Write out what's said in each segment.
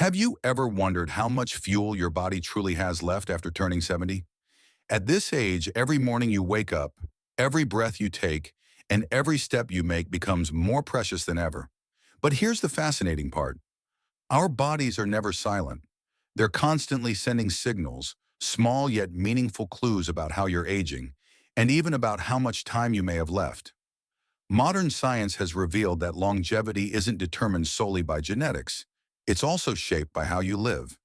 Have you ever wondered how much fuel your body truly has left after turning 70? At this age, every morning you wake up, every breath you take, and every step you make becomes more precious than ever. But here's the fascinating part. Our bodies are never silent. They're constantly sending signals, small yet meaningful clues about how you're aging, and even about how much time you may have left. Modern science has revealed that longevity isn't determined solely by genetics. It's also shaped by how you live,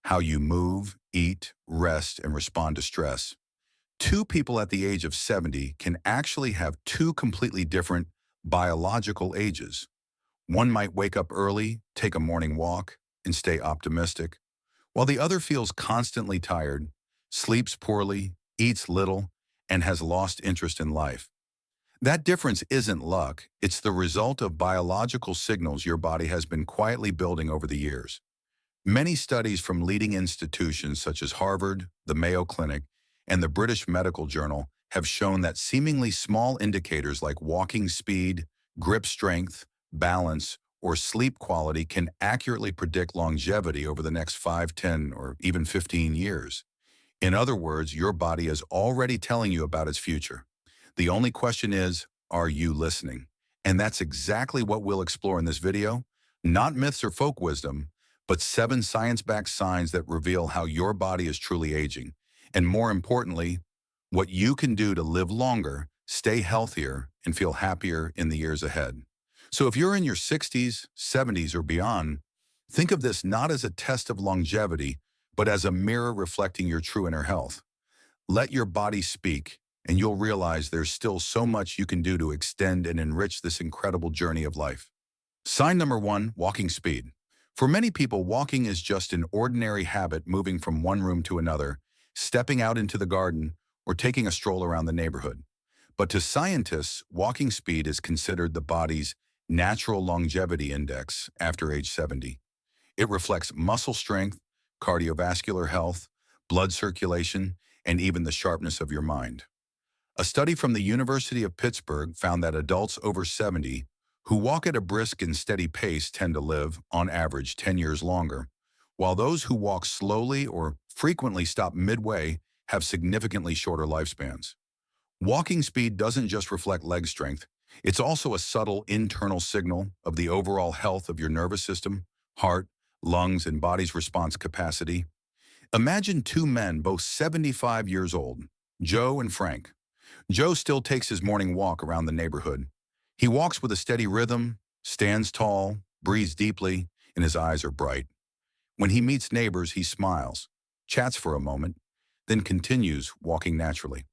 how you move, eat, rest, and respond to stress. Two people at the age of 70 can actually have two completely different biological ages. One might wake up early, take a morning walk, and stay optimistic, while the other feels constantly tired, sleeps poorly, eats little, and has lost interest in life. That difference isn't luck, it's the result of biological signals your body has been quietly building over the years. Many studies from leading institutions such as Harvard, the Mayo Clinic, and the British Medical Journal have shown that seemingly small indicators like walking speed, grip strength, balance, or sleep quality can accurately predict longevity over the next 5, 10, or even 15 years. In other words, your body is already telling you about its future. The only question is, are you listening? And that's exactly what we'll explore in this video. Not myths or folk wisdom, but 7 science-backed signs that reveal how your body is truly aging. And more importantly, what you can do to live longer, stay healthier, and feel happier in the years ahead. So if you're in your 60s, 70s, or beyond, think of this not as a test of longevity, but as a mirror reflecting your true inner health. Let your body speak, and you'll realize there's still so much you can do to extend and enrich this incredible journey of life. Sign number 1, walking speed. For many people, walking is just an ordinary habit, moving from one room to another, stepping out into the garden, or taking a stroll around the neighborhood. But to scientists, walking speed is considered the body's natural longevity index after age 70. It reflects muscle strength, cardiovascular health, blood circulation, and even the sharpness of your mind. A study from the University of Pittsburgh found that adults over 70 who walk at a brisk and steady pace tend to live, on average, 10 years longer, while those who walk slowly or frequently stop midway have significantly shorter lifespans. Walking speed doesn't just reflect leg strength, it's also a subtle internal signal of the overall health of your nervous system, heart, lungs, and body's response capacity. Imagine two men, both 75 years old, Joe and Frank. Joe still takes his morning walk around the neighborhood. He walks with a steady rhythm, stands tall, breathes deeply, and his eyes are bright. When he meets neighbors, he smiles, chats for a moment, then continues walking naturally.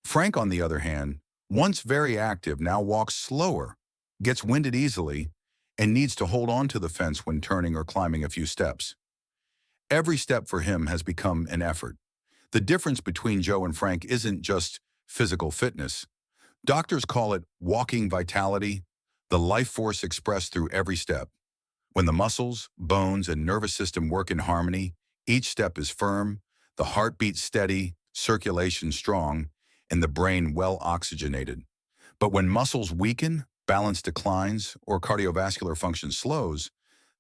Frank, on the other hand, once very active, now walks slower, gets winded easily, and needs to hold on to the fence when turning or climbing a few steps. Every step for him has become an effort. The difference between Joe and Frank isn't just physical fitness. Doctors call it walking vitality, the life force expressed through every step. When the muscles, bones, and nervous system work in harmony, each step is firm, the heartbeat steady, circulation strong, and the brain well oxygenated. But when muscles weaken, balance declines, or cardiovascular function slows,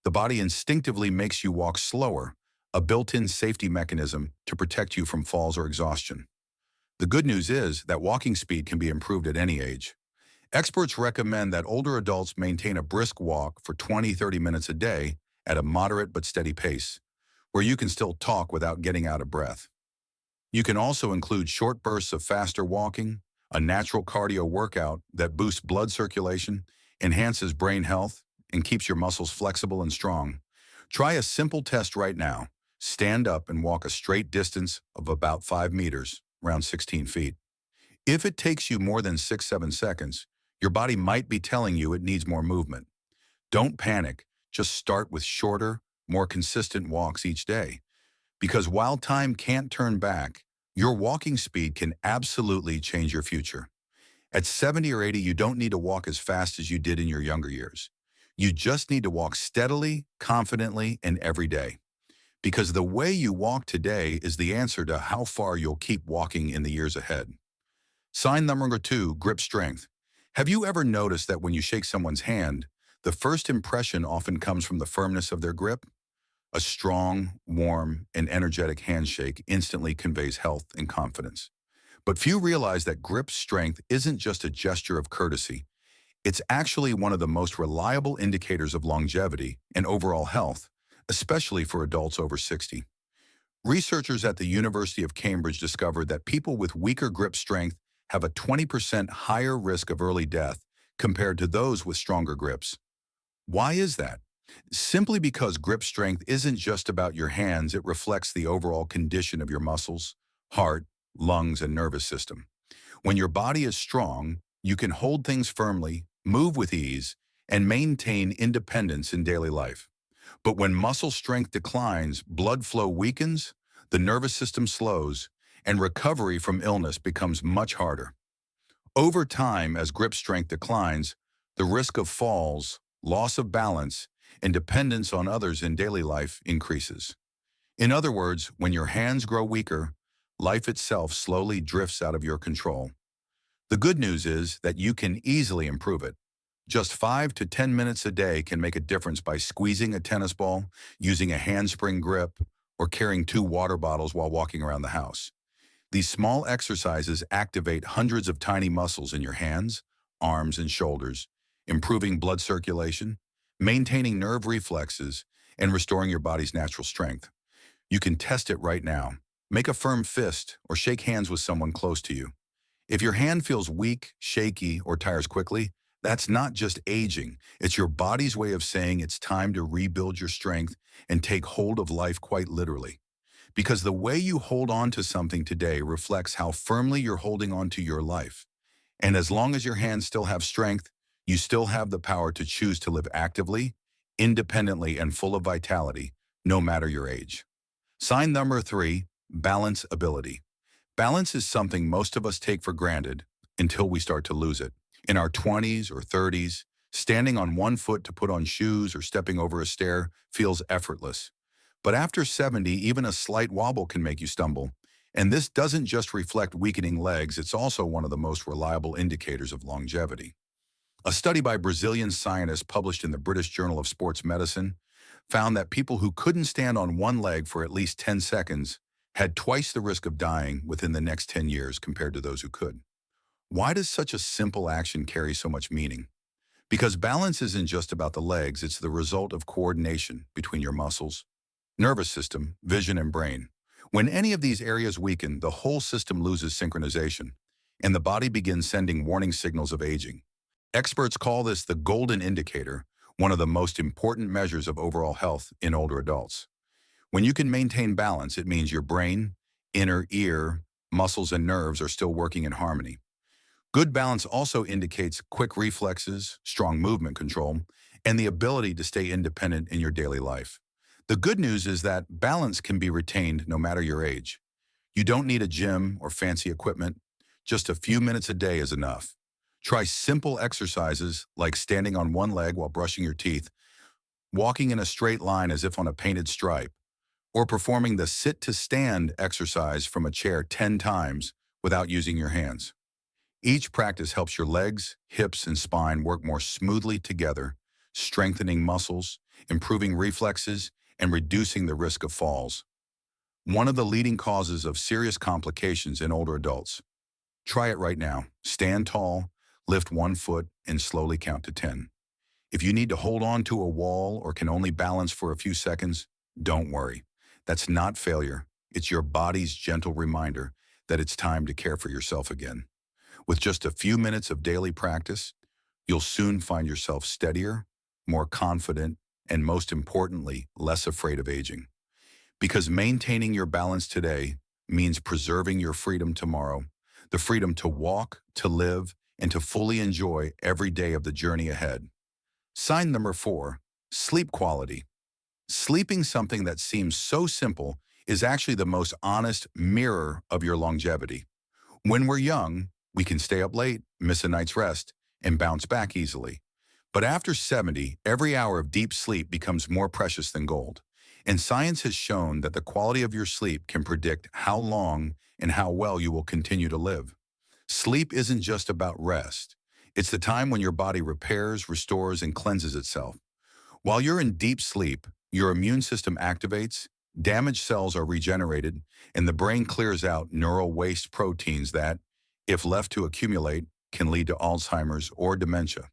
the body instinctively makes you walk slower, a built-in safety mechanism to protect you from falls or exhaustion. The good news is that walking speed can be improved at any age. Experts recommend that older adults maintain a brisk walk for 20-30 minutes a day at a moderate but steady pace, where you can still talk without getting out of breath. You can also include short bursts of faster walking, a natural cardio workout that boosts blood circulation, enhances brain health, and keeps your muscles flexible and strong. Try a simple test right now. Stand up and walk a straight distance of about 5 meters, around 16 feet. If it takes you more than 6-7 seconds, your body might be telling you it needs more movement. Don't panic, just start with shorter, more consistent walks each day. Because while time can't turn back, your walking speed can absolutely change your future. At 70 or 80, you don't need to walk as fast as you did in your younger years. You just need to walk steadily, confidently, and every day. Because the way you walk today is the answer to how far you'll keep walking in the years ahead. Sign number 2, grip strength. Have you ever noticed that when you shake someone's hand, the first impression often comes from the firmness of their grip? A strong, warm, and energetic handshake instantly conveys health and confidence. But few realize that grip strength isn't just a gesture of courtesy. It's actually one of the most reliable indicators of longevity and overall health, especially for adults over 60. Researchers at the University of Cambridge discovered that people with weaker grip strength have a 20% higher risk of early death compared to those with stronger grips. Why is that? Simply because grip strength isn't just about your hands, it reflects the overall condition of your muscles, heart, lungs, and nervous system. When your body is strong, you can hold things firmly, move with ease, and maintain independence in daily life. But when muscle strength declines, blood flow weakens, the nervous system slows, and recovery from illness becomes much harder. Over time, as grip strength declines, the risk of falls, loss of balance, and dependence on others in daily life increases. In other words, when your hands grow weaker, life itself slowly drifts out of your control. The good news is that you can easily improve it. Just 5 to 10 minutes a day can make a difference by squeezing a tennis ball, using a handspring grip, or carrying 2 water bottles while walking around the house. These small exercises activate hundreds of tiny muscles in your hands, arms, and shoulders, improving blood circulation, maintaining nerve reflexes, and restoring your body's natural strength. You can test it right now. Make a firm fist or shake hands with someone close to you. If your hand feels weak, shaky, or tires quickly, that's not just aging. It's your body's way of saying it's time to rebuild your strength and take hold of life quite literally. Because the way you hold on to something today reflects how firmly you're holding on to your life. And as long as your hands still have strength, you still have the power to choose to live actively, independently, and full of vitality, no matter your age. Sign number 3, balance ability. Balance is something most of us take for granted until we start to lose it. In our 20s or 30s, standing on one foot to put on shoes or stepping over a stair feels effortless. But after 70, even a slight wobble can make you stumble. And this doesn't just reflect weakening legs, it's also one of the most reliable indicators of longevity. A study by Brazilian scientists published in the British Journal of Sports Medicine found that people who couldn't stand on one leg for at least 10 seconds had twice the risk of dying within the next 10 years compared to those who could. Why does such a simple action carry so much meaning? Because balance isn't just about the legs, it's the result of coordination between your muscles, nervous system, vision, and brain. When any of these areas weaken, the whole system loses synchronization, and the body begins sending warning signals of aging. Experts call this the golden indicator, one of the most important measures of overall health in older adults. When you can maintain balance, it means your brain, inner ear, muscles, and nerves are still working in harmony. Good balance also indicates quick reflexes, strong movement control, and the ability to stay independent in your daily life. The good news is that balance can be retained no matter your age. You don't need a gym or fancy equipment. Just a few minutes a day is enough. Try simple exercises like standing on one leg while brushing your teeth, walking in a straight line as if on a painted stripe, or performing the sit-to-stand exercise from a chair 10 times without using your hands. Each practice helps your legs, hips, and spine work more smoothly together, strengthening muscles, improving reflexes, and reducing the risk of falls. One of the leading causes of serious complications in older adults. Try it right now. Stand tall, lift one foot, and slowly count to 10. If you need to hold on to a wall or can only balance for a few seconds, don't worry. That's not failure. It's your body's gentle reminder that it's time to care for yourself again. With just a few minutes of daily practice, you'll soon find yourself steadier, more confident, and most importantly, less afraid of aging. Because maintaining your balance today means preserving your freedom tomorrow, the freedom to walk, to live, and to fully enjoy every day of the journey ahead. Sign number 4, sleep quality. Sleeping something that seems so simple is actually the most honest mirror of your longevity. When we're young, we can stay up late, miss a night's rest, and bounce back easily. But after 70, every hour of deep sleep becomes more precious than gold. And science has shown that the quality of your sleep can predict how long and how well you will continue to live. Sleep isn't just about rest. It's the time when your body repairs, restores, and cleanses itself. While you're in deep sleep, your immune system activates, damaged cells are regenerated, and the brain clears out neural waste proteins that, if left to accumulate, can lead to Alzheimer's or dementia.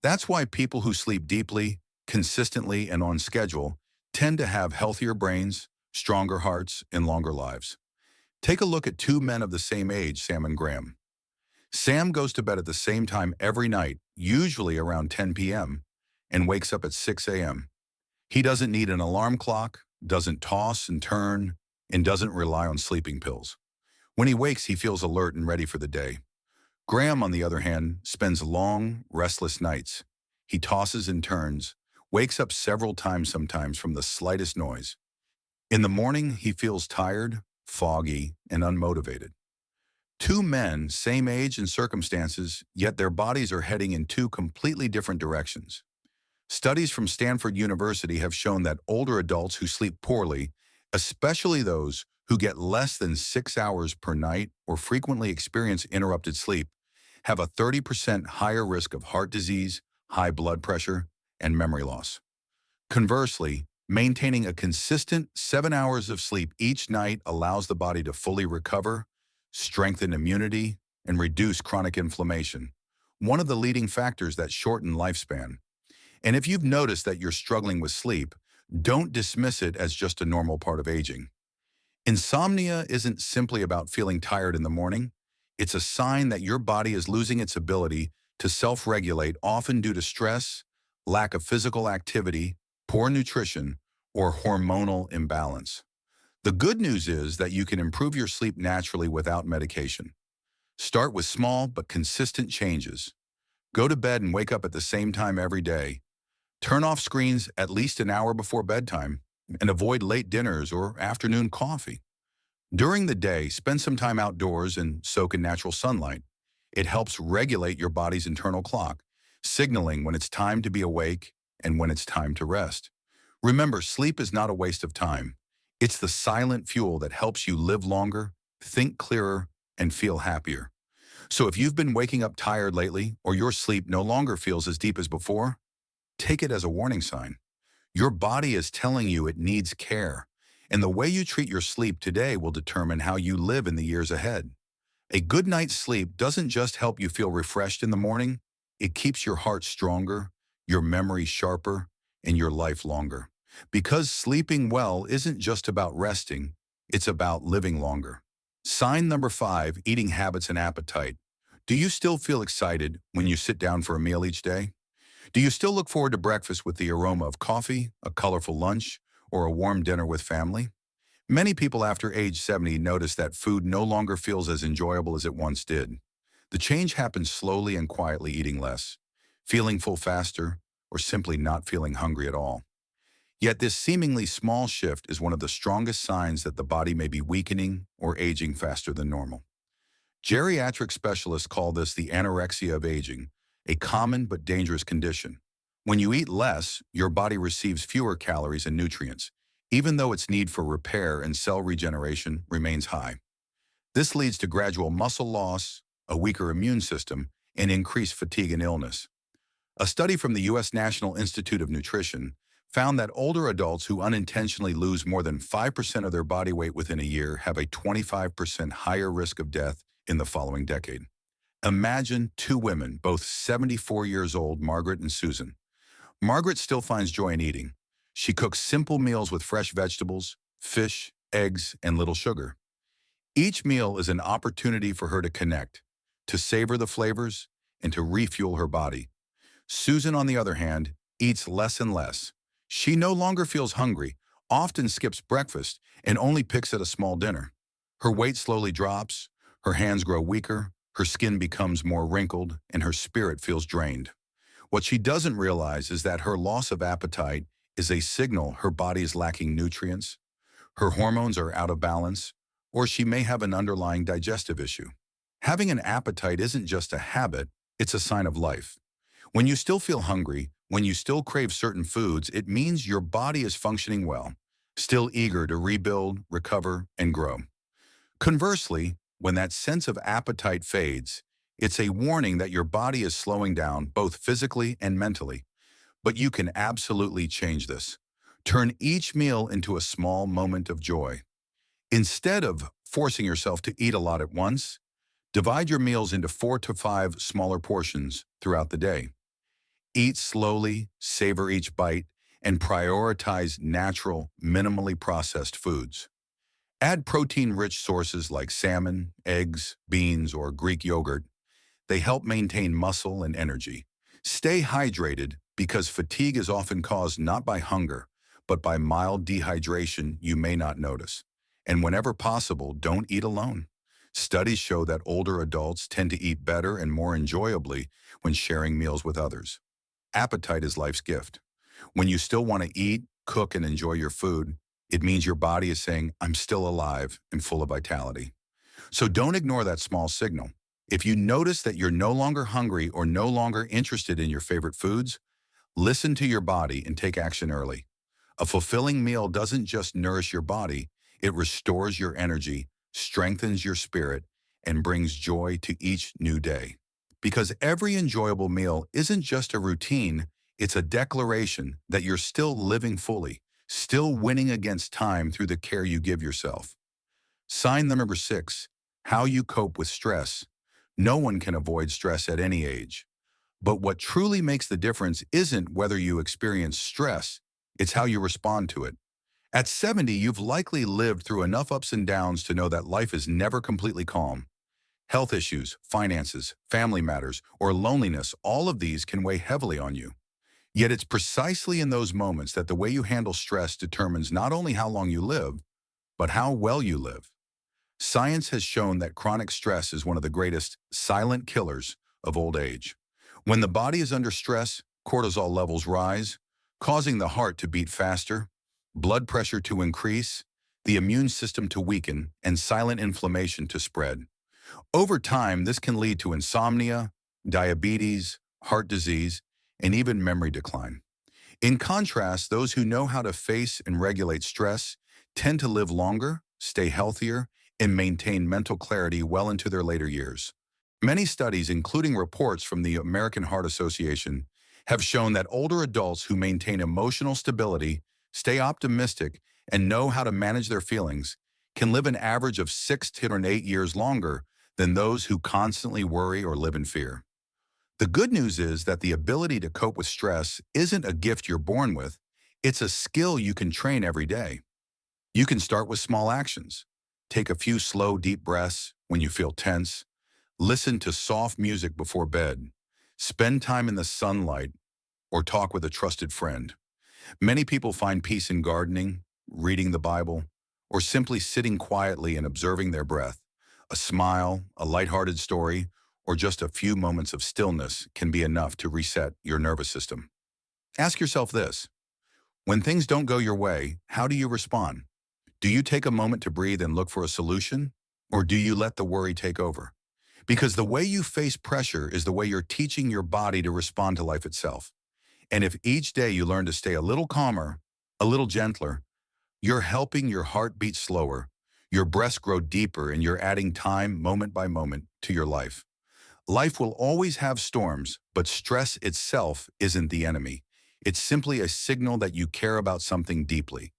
That's why people who sleep deeply, consistently, and on schedule tend to have healthier brains, stronger hearts, and longer lives. Take a look at two men of the same age, Sam and Graham. Sam goes to bed at the same time every night, usually around 10 p.m., and wakes up at 6 a.m. He doesn't need an alarm clock, doesn't toss and turn, and doesn't rely on sleeping pills. When he wakes, he feels alert and ready for the day. Graham, on the other hand, spends long, restless nights. He tosses and turns, wakes up several times sometimes from the slightest noise. In the morning, he feels tired, foggy, and unmotivated. Two men, same age and circumstances, yet their bodies are heading in two completely different directions. Studies from Stanford University have shown that older adults who sleep poorly, especially those who get less than 6 hours per night or frequently experience interrupted sleep, have a 30% higher risk of heart disease, high blood pressure, and memory loss. Conversely, maintaining a consistent 7 hours of sleep each night allows the body to fully recover, strengthen immunity, and reduce chronic inflammation, one of the leading factors that shorten lifespan. And if you've noticed that you're struggling with sleep, don't dismiss it as just a normal part of aging. Insomnia isn't simply about feeling tired in the morning. It's a sign that your body is losing its ability to self-regulate, often due to stress, lack of physical activity, poor nutrition, or hormonal imbalance. The good news is that you can improve your sleep naturally without medication. Start with small but consistent changes. Go to bed and wake up at the same time every day. Turn off screens at least an hour before bedtime, and avoid late dinners or afternoon coffee. During the day, spend some time outdoors and soak in natural sunlight. It helps regulate your body's internal clock, signaling when it's time to be awake and when it's time to rest. Remember, sleep is not a waste of time. It's the silent fuel that helps you live longer, think clearer, and feel happier. So if you've been waking up tired lately, or your sleep no longer feels as deep as before, take it as a warning sign. Your body is telling you it needs care, and the way you treat your sleep today will determine how you live in the years ahead. A good night's sleep doesn't just help you feel refreshed in the morning, it keeps your heart stronger, your memory sharper, and your life longer. Because sleeping well isn't just about resting, it's about living longer. Sign number 5, eating habits and appetite. Do you still feel excited when you sit down for a meal each day? Do you still look forward to breakfast with the aroma of coffee, a colorful lunch, or a warm dinner with family? Many people after age 70 notice that food no longer feels as enjoyable as it once did. The change happens slowly and quietly, eating less, feeling full faster, or simply not feeling hungry at all. Yet this seemingly small shift is one of the strongest signs that the body may be weakening or aging faster than normal. Geriatric specialists call this the anorexia of aging, a common but dangerous condition. When you eat less, your body receives fewer calories and nutrients, even though its need for repair and cell regeneration remains high. This leads to gradual muscle loss, a weaker immune system, and increased fatigue and illness. A study from the U.S. National Institute of Nutrition found that older adults who unintentionally lose more than 5% of their body weight within a year have a 25% higher risk of death in the following decade. Imagine two women, both 74 years old, Margaret and Susan. Margaret still finds joy in eating. She cooks simple meals with fresh vegetables, fish, eggs, and little sugar. Each meal is an opportunity for her to connect, to savor the flavors, and to refuel her body. Susan, on the other hand, eats less and less. She no longer feels hungry, often skips breakfast, and only picks at a small dinner. Her weight slowly drops, her hands grow weaker, her skin becomes more wrinkled, and her spirit feels drained. What she doesn't realize is that her loss of appetite is a signal her body is lacking nutrients, her hormones are out of balance, or she may have an underlying digestive issue. Having an appetite isn't just a habit, it's a sign of life. When you still feel hungry, when you still crave certain foods, it means your body is functioning well, still eager to rebuild, recover, and grow. Conversely, when that sense of appetite fades, it's a warning that your body is slowing down both physically and mentally. But you can absolutely change this. Turn each meal into a small moment of joy. Instead of forcing yourself to eat a lot at once, divide your meals into 4 to 5 smaller portions throughout the day. Eat slowly, savor each bite, and prioritize natural, minimally processed foods. Add protein-rich sources like salmon, eggs, beans, or Greek yogurt. They help maintain muscle and energy. Stay hydrated because fatigue is often caused not by hunger, but by mild dehydration you may not notice. And whenever possible, don't eat alone. Studies show that older adults tend to eat better and more enjoyably when sharing meals with others. Appetite is life's gift. When you still want to eat, cook, and enjoy your food, it means your body is saying, I'm still alive and full of vitality. So don't ignore that small signal. If you notice that you're no longer hungry or no longer interested in your favorite foods, listen to your body and take action early. A fulfilling meal doesn't just nourish your body, it restores your energy, strengthens your spirit, and brings joy to each new day. Because every enjoyable meal isn't just a routine, it's a declaration that you're still living fully, still winning against time through the care you give yourself. Sign number 6, how you cope with stress. No one can avoid stress at any age. But what truly makes the difference isn't whether you experience stress, it's how you respond to it. At 70, you've likely lived through enough ups and downs to know that life is never completely calm. Health issues, finances, family matters, or loneliness, all of these can weigh heavily on you. Yet it's precisely in those moments that the way you handle stress determines not only how long you live, but how well you live. Science has shown that chronic stress is one of the greatest silent killers of old age. When the body is under stress, cortisol levels rise, causing the heart to beat faster, blood pressure to increase, the immune system to weaken, and silent inflammation to spread. Over time, this can lead to insomnia, diabetes, heart disease, and even memory decline. In contrast, those who know how to face and regulate stress tend to live longer, stay healthier, and maintain mental clarity well into their later years. Many studies, including reports from the American Heart Association, have shown that older adults who maintain emotional stability, stay optimistic, and know how to manage their feelings can live an average of 6 to 8 years longer than those who constantly worry or live in fear. The good news is that the ability to cope with stress isn't a gift you're born with, it's a skill you can train every day. You can start with small actions. Take a few slow, deep breaths when you feel tense. Listen to soft music before bed. Spend time in the sunlight or talk with a trusted friend. Many people find peace in gardening, reading the Bible, or simply sitting quietly and observing their breath. A smile, a lighthearted story, or just a few moments of stillness can be enough to reset your nervous system. Ask yourself this: when things don't go your way, how do you respond? Do you take a moment to breathe and look for a solution? Or do you let the worry take over? Because the way you face pressure is the way you're teaching your body to respond to life itself. And if each day you learn to stay a little calmer, a little gentler, you're helping your heart beat slower, your breaths grow deeper, and you're adding time, moment by moment, to your life. Life will always have storms, but stress itself isn't the enemy. It's simply a signal that you care about something deeply.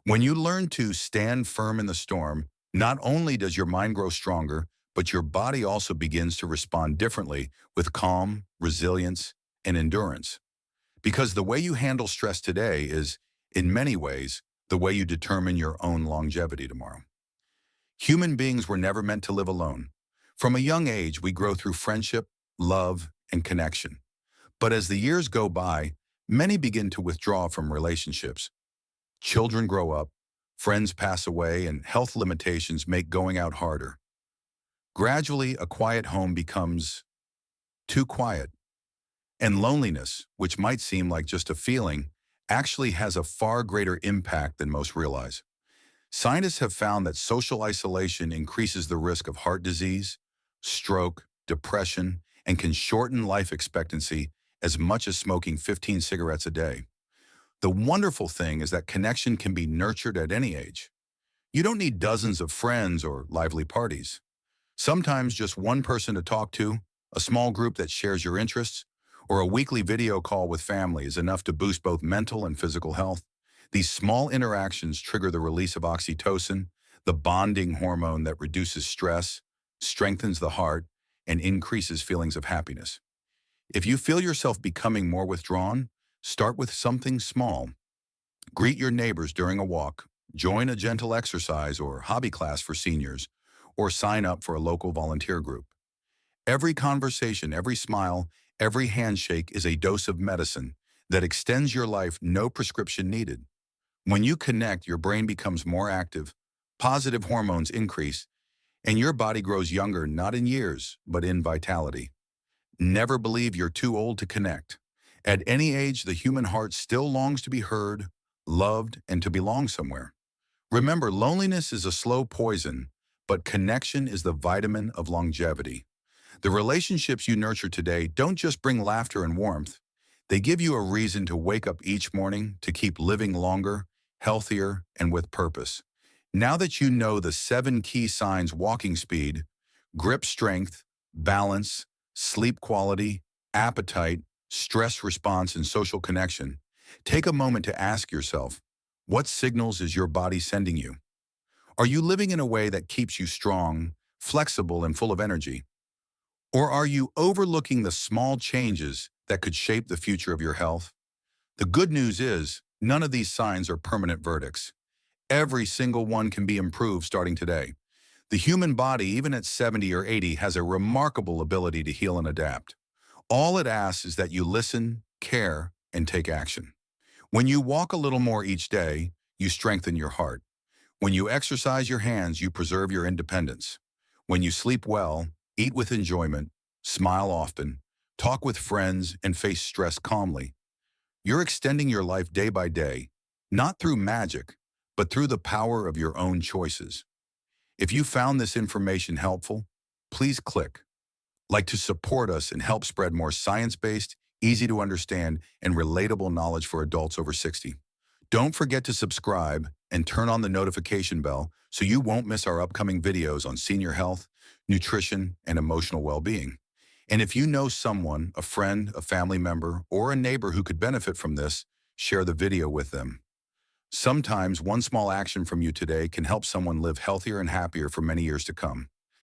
When you learn to stand firm in the storm, not only does your mind grow stronger, but your body also begins to respond differently with calm, resilience, and endurance. Because the way you handle stress today is, in many ways, the way you determine your own longevity tomorrow. Human beings were never meant to live alone. From a young age, we grow through friendship, love, and connection. But as the years go by, many begin to withdraw from relationships. Children grow up, friends pass away, and health limitations make going out harder. Gradually, a quiet home becomes too quiet, and loneliness, which might seem like just a feeling, actually has a far greater impact than most realize. Scientists have found that social isolation increases the risk of heart disease, stroke, depression, and can shorten life expectancy as much as smoking 15 cigarettes a day. The wonderful thing is that connection can be nurtured at any age. You don't need dozens of friends or lively parties. Sometimes just one person to talk to, a small group that shares your interests, or a weekly video call with family is enough to boost both mental and physical health. These small interactions trigger the release of oxytocin, the bonding hormone that reduces stress, strengthens the heart, and increases feelings of happiness. If you feel yourself becoming more withdrawn, start with something small. Greet your neighbors during a walk, join a gentle exercise or hobby class for seniors, or sign up for a local volunteer group. Every conversation, every smile, every handshake is a dose of medicine that extends your life, no prescription needed. When you connect, your brain becomes more active, positive hormones increase, and your body grows younger not in years, but in vitality. Never believe you're too old to connect. At any age, the human heart still longs to be heard, loved, and to belong somewhere. Remember, loneliness is a slow poison, but connection is the vitamin of longevity. The relationships you nurture today don't just bring laughter and warmth. They give you a reason to wake up each morning, to keep living longer, healthier, and with purpose. Now that you know the 7 key signs: walking speed, grip strength, balance, sleep quality, appetite, stress response, and social connection, take a moment to ask yourself, what signals is your body sending you? Are you living in a way that keeps you strong, flexible, and full of energy? Or are you overlooking the small changes that could shape the future of your health? The good news is, none of these signs are permanent verdicts. Every single one can be improved starting today. The human body, even at 70 or 80, has a remarkable ability to heal and adapt. All it asks is that you listen, care, and take action. When you walk a little more each day, you strengthen your heart. When you exercise your hands, you preserve your independence. When you sleep well, eat with enjoyment, smile often, talk with friends, and face stress calmly, you're extending your life day by day, not through magic, but through the power of your own choices. If you found this information helpful, please click like to support us and help spread more science-based, easy to understand, and relatable knowledge for adults over 60. Don't forget to subscribe and turn on the notification bell so you won't miss our upcoming videos on senior health, nutrition, and emotional well-being. And if you know someone, a friend, a family member, or a neighbor who could benefit from this, share the video with them. Sometimes one small action from you today can help someone live healthier and happier for many years to come.